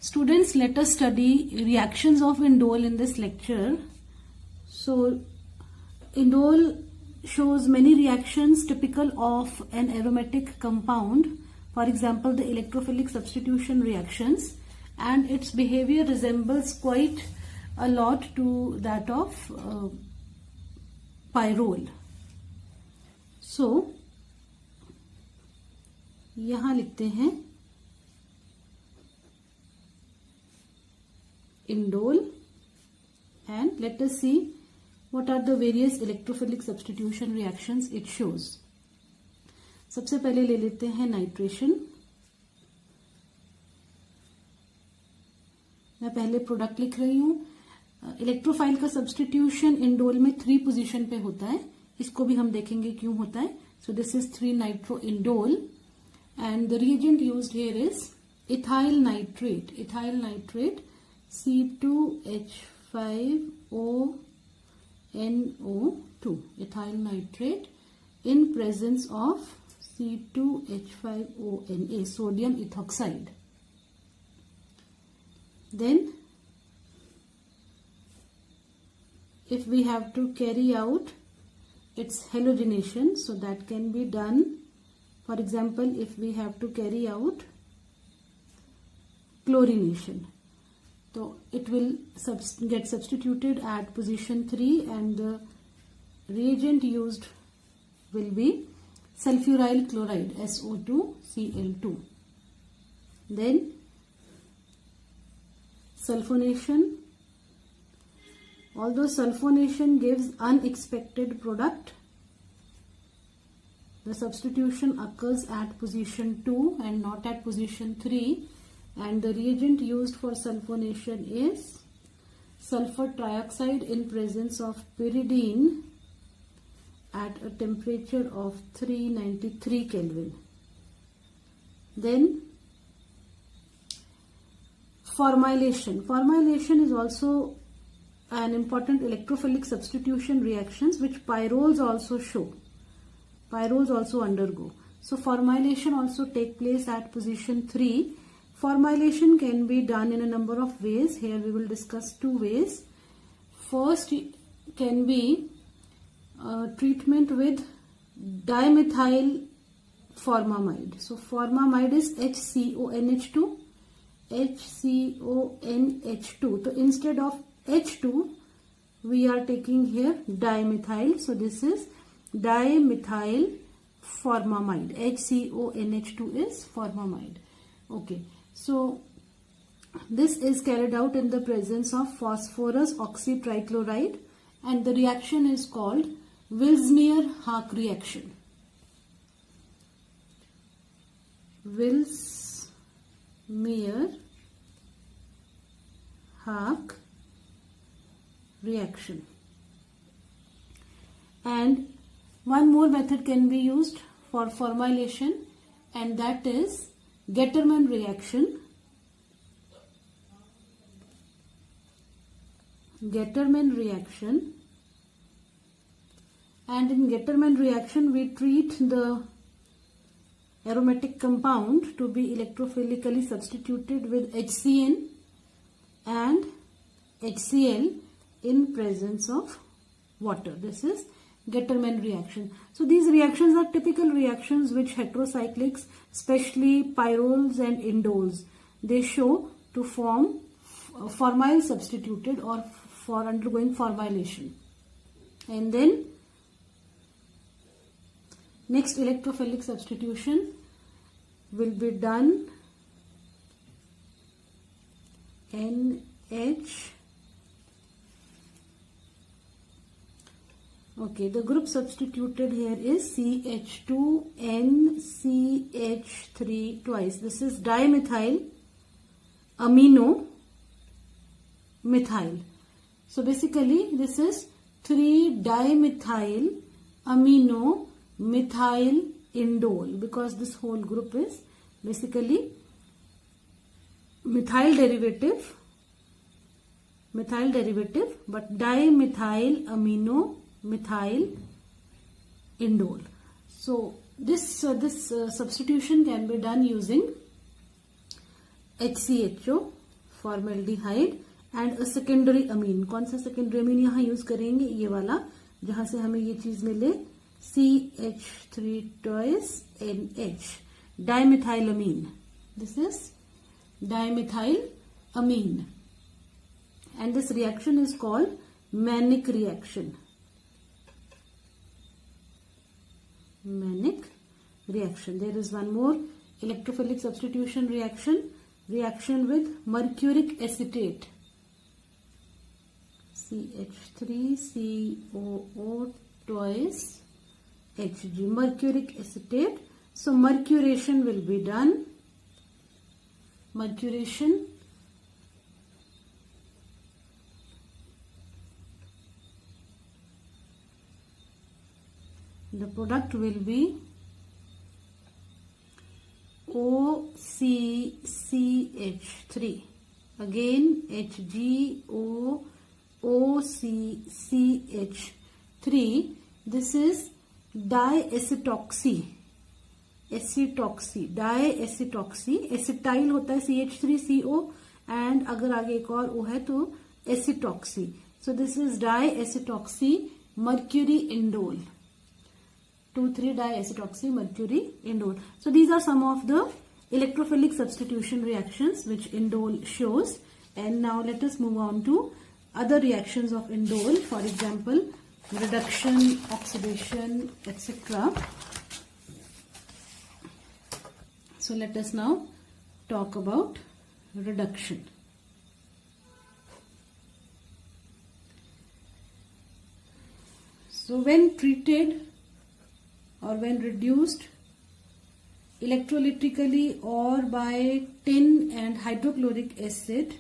Students, let us study reactions of indole in this lecture. So, indole shows many reactions typical of an aromatic compound. For example, the electrophilic substitution reactions, and its behavior resembles quite a lot to that of pyrrole. So, यहाँ लिखते हैं indole, and let us see what are the various electrophilic substitution reactions it shows. सबसे पहले ले लेते हैं nitration. मैं पहले प्रोडक्ट लिख रही हूं. इलेक्ट्रोफाइल का सब्सटीट्यूशन इंडोल में 3 पोजीशन पे होता है. इसको भी हम देखेंगे क्यों होता है. सो this is 3 nitro indole and the reagent used here is ethyl nitrate. Ethyl nitrate C2H5ONO2. Ethyl nitrate in presence of C2H5ONA, sodium ethoxide. Then if we have to carry out its halogenation, so that can be done. For example, if we have to carry out chlorination, so it will get substituted at position 3 and the reagent used will be sulfuryl chloride, SO2Cl2. Then sulfonation. Although sulfonation gives unexpected product, the substitution occurs at position 2 and not at position 3, and the reagent used for sulfonation is sulfur trioxide in presence of pyridine at a temperature of 393 Kelvin. Then formylation. Formylation is also an important electrophilic substitution reactions which pyrroles also show. Pyrroles also undergo. So formylation also take place at position 3. Formylation can be done in a number of ways. Here we will discuss 2 ways. First can be treatment with dimethyl formamide. So formamide is HCONH2. HCONH2. So instead of H2 we are taking here dimethyl. So this is dimethyl formamide. HCONH2 is formamide. Okay, so this is carried out in the presence of phosphorus oxytrichloride, and the reaction is called Willsmere-Haake reaction. Willsmere-Haake reaction. And one more method can be used for formylation, and that is Getterman reaction. Getterman reaction. And in Getterman reaction we treat the aromatic compound to be electrophilically substituted with HCN and HCl in presence of water. This is Getterman reaction. So these reactions are typical reactions which heterocyclics, especially pyrroles and indoles, they show to form formyl substituted or for undergoing formylation. And then next electrophilic substitution will be done NH. Okay, the group substituted here is CH2NCH3 twice. This is dimethyl amino methyl. So basically this is 3-dimethyl amino methyl indole, because this whole group is basically methyl derivative, but dimethyl amino methyl indole. So this substitution can be done using HCHO formaldehyde and a secondary amine. कौन सा secondary amine यहाँ use करेंगे? ये वाला, जहां से हमें ये चीज मिले, CH3 twice NH, dimethylamine. This is dimethylamine, and this reaction is called Mannich reaction. Mannich reaction. There is one more electrophilic substitution reaction with mercuric acetate, CH3COO twice Hg, mercuric acetate. So mercuration will be done. Mercuration, the product will be OCCH3, again HgOOCCH3. This is diacetoxy, diacetoxy. Acetyl होता है CH3CO, and अगर आगे एक और O है तो acetoxy. So this is diacetoxy mercury indole, 2,3-diacetoxy mercury indole. So these are some of the electrophilic substitution reactions which indole shows. And now let us move on to other reactions of indole, for example reduction, oxidation, etc. So let us now talk about reduction. So when treated or when reduced electrolytically or by tin and hydrochloric acid,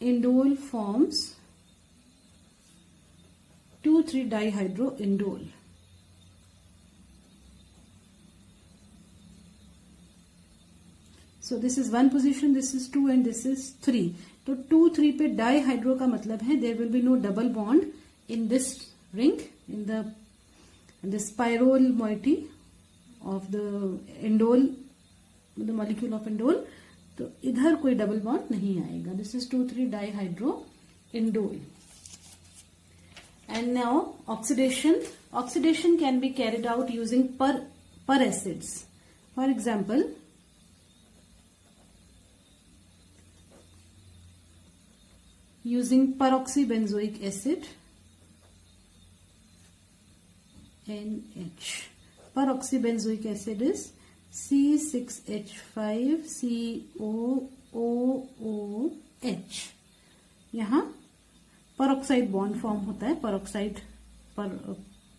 indole forms 2,3-dihydroindole. So this is one position, this is 2 and this is 3. तो 2,3 पे dihydro का मतलब है there will be no double bond in this ring, in the spiral moiety of the indole, the molecule of indole. तो इधर कोई double bond नहीं आएगा. This is 2,3-dihydroindole. And now oxidation. Oxidation can be carried out using per acids. For example, using peroxybenzoic acid, NH. Peroxybenzoic acid is C6H5COOOH. यहाँ peroxide bond form होता है,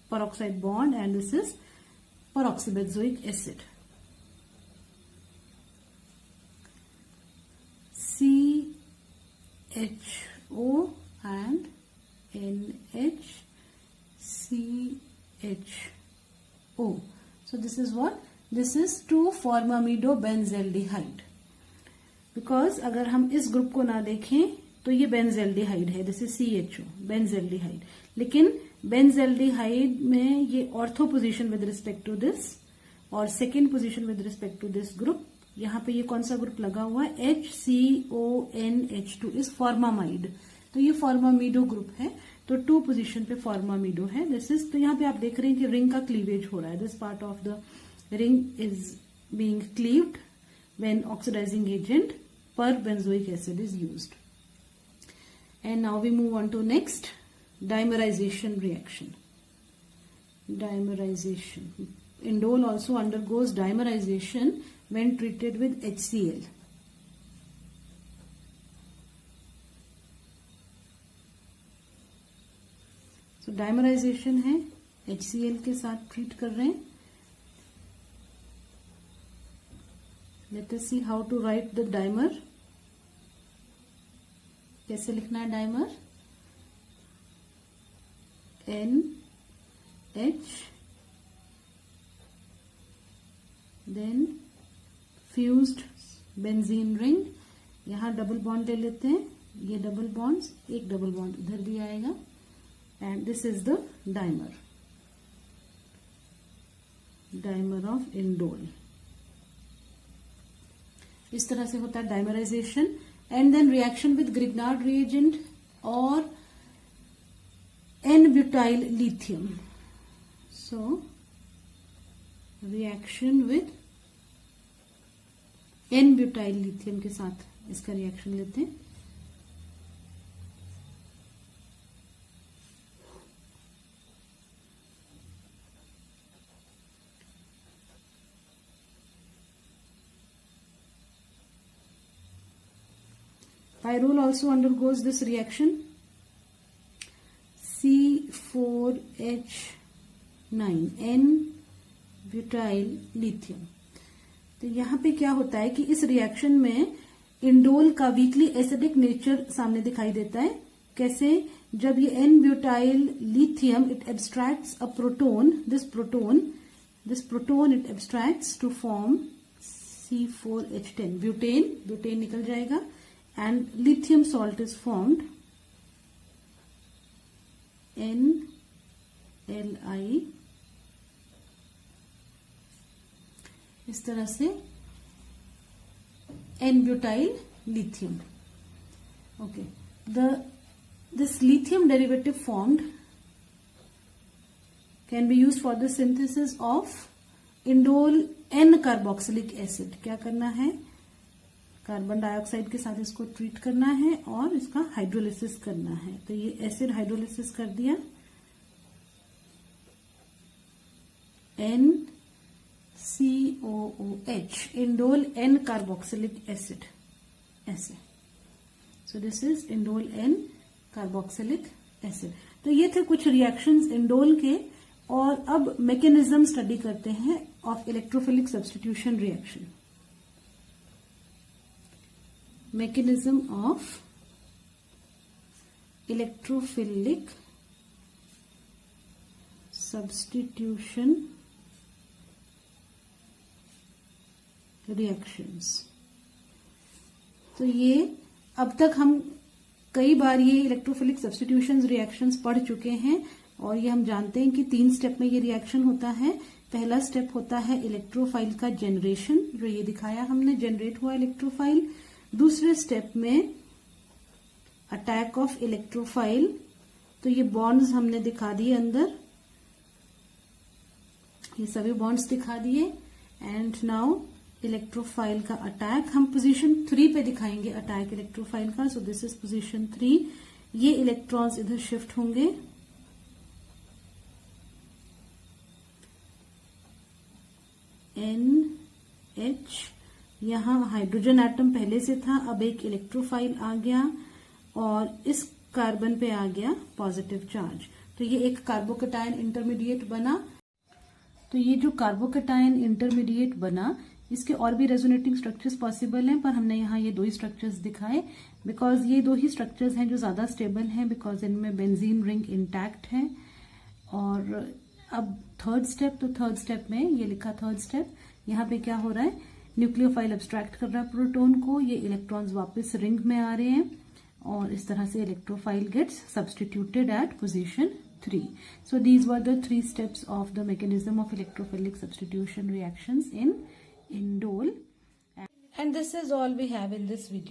peroxide bond, and this is peroxybenzoic acid. CHO and NHCHO. So this is what? This is 2-formamidobenzaldehyde. Because अगर हम इस group को ना देखें तो ये बेंजेल्डिहाइड है, दिस इज CHO, बेंजेल्डिहाइड. लेकिन बेंजेल्डिहाइड में ये ortho position with respect to this और second position with respect to this group. यहाँ पे ये कौन सा ग्रुप लगा हुआ है? HCONH2 is formamide. तो ये फॉर्मामिडो ग्रुप है, तो 2 पोजीशन पे फॉर्मामिडो है. दिस इज, तो यहाँ पे आप देख रहे हैं कि रिंग का क्लीवेज हो रहा है. This part of the ring is being cleaved when oxidising agent perbenzoic acid is used. And now we move on to next, dimerization reaction. Dimerization. Indole also undergoes dimerization when treated with HCl. So dimerization है, HCl के साथ treat कर रहे हैं. Let us see how to write the dimer. कैसे लिखना है dimer? NH, then fused benzene ring. यहां डबल बॉन्ड ले लेते हैं, ये डबल बॉन्ड्स, एक डबल बॉन्ड इधर भी आएगा, and this is the dimer of indole. इस तरह से होता है dimerization. And then reaction with Grignard reagent और N-butyl lithium. So reaction with N-butyl lithium के साथ इसका रिएक्शन लेते हैं. Pyrrole also undergoes this reaction. C4H9 N-butyl lithium. तो यहां पे क्या होता है कि इस रिएक्शन में इंडोल का वीकली एसिडिक नेचर सामने दिखाई देता है. कैसे? जब ये N-butyl lithium it abstracts a proton. This proton it abstracts to form C4H10 butane निकल जाएगा and lithium salt is formed NLI. इस तरह से N-butyl lithium. Okay, this lithium derivative formed can be used for the synthesis of indole N-carboxylic acid. क्या करना है? Carbon dioxide के साथ इसको ट्रीट करना है और इसका हाइड्रोलिसिस करना है. तो ये एसिड हाइड्रोलिसिस कर दिया. NCOOH indole N carboxylic acid ऐसे. So this is indole N carboxylic acid. तो ये थे कुछ रिएक्शंस इंडोल के. और अब मैकेनिज्म स्टडी करते हैं of electrophilic substitution reaction. mechanism of electrophilic substitution reactions. तो ये अब तक हम कई बार ये इलेक्ट्रोफिलिक सब्स्टिट्यूशन रिएक्शंस पढ़ चुके हैं और ये हम जानते हैं कि 3 स्टेप में ये रिएक्शन होता है. पहला स्टेप होता है इलेक्ट्रोफाइल का जनरेशन, जो ये दिखाया हमने, जनरेट हुआ इलेक्ट्रोफाइल. दूसरे स्टेप में अटैक ऑफ इलेक्ट्रोफाइल. तो ये बॉन्ड्स हमने दिखा दिए अंदर, ये सभी बॉन्ड्स दिखा दिए. एंड नाउ इलेक्ट्रोफाइल का अटैक हम पोजीशन 3 पे दिखाएंगे अटैक इलेक्ट्रोफाइल का. सो दिस इज पोजीशन 3. ये इलेक्ट्रॉन्स इधर शिफ्ट होंगे. NH, यहां हाइड्रोजन एटम पहले से था, अब एक इलेक्ट्रोफाइल आ गया और इस कार्बन पे आ गया पॉजिटिव चार्ज. तो ये एक कार्बोकेटायन इंटरमीडिएट बना. तो ये जो कार्बोकेटायन इंटरमीडिएट बना, इसके और भी रेजोनेटिंग स्ट्रक्चर्स पॉसिबल हैं, पर हमने यहाँ ये 2 ही स्ट्रक्चर्स दिखाए बिकॉज ये 2 ही स्ट्रक्चर्स हैं जो ज्यादा स्टेबल हैं, बिकॉज इनमें बेंजीन रिंग इंटैक्ट है. और अब थर्ड स्टेप, तो थर्ड स्टेप में ये लिखा थर्ड स्टेप, यहाँ पे क्या हो रहा है, न्यूक्लियोफाइल एब्स्ट्रैक्ट कर रहा है प्रोटॉन को, ये इलेक्ट्रॉन्स वापस रिंग में आ रहे हैं और इस तरह से electrophile gets substituted at position 3. So these were the 3 steps of the mechanism of electrophilic substitution reactions in indole. And this is all we have in this video.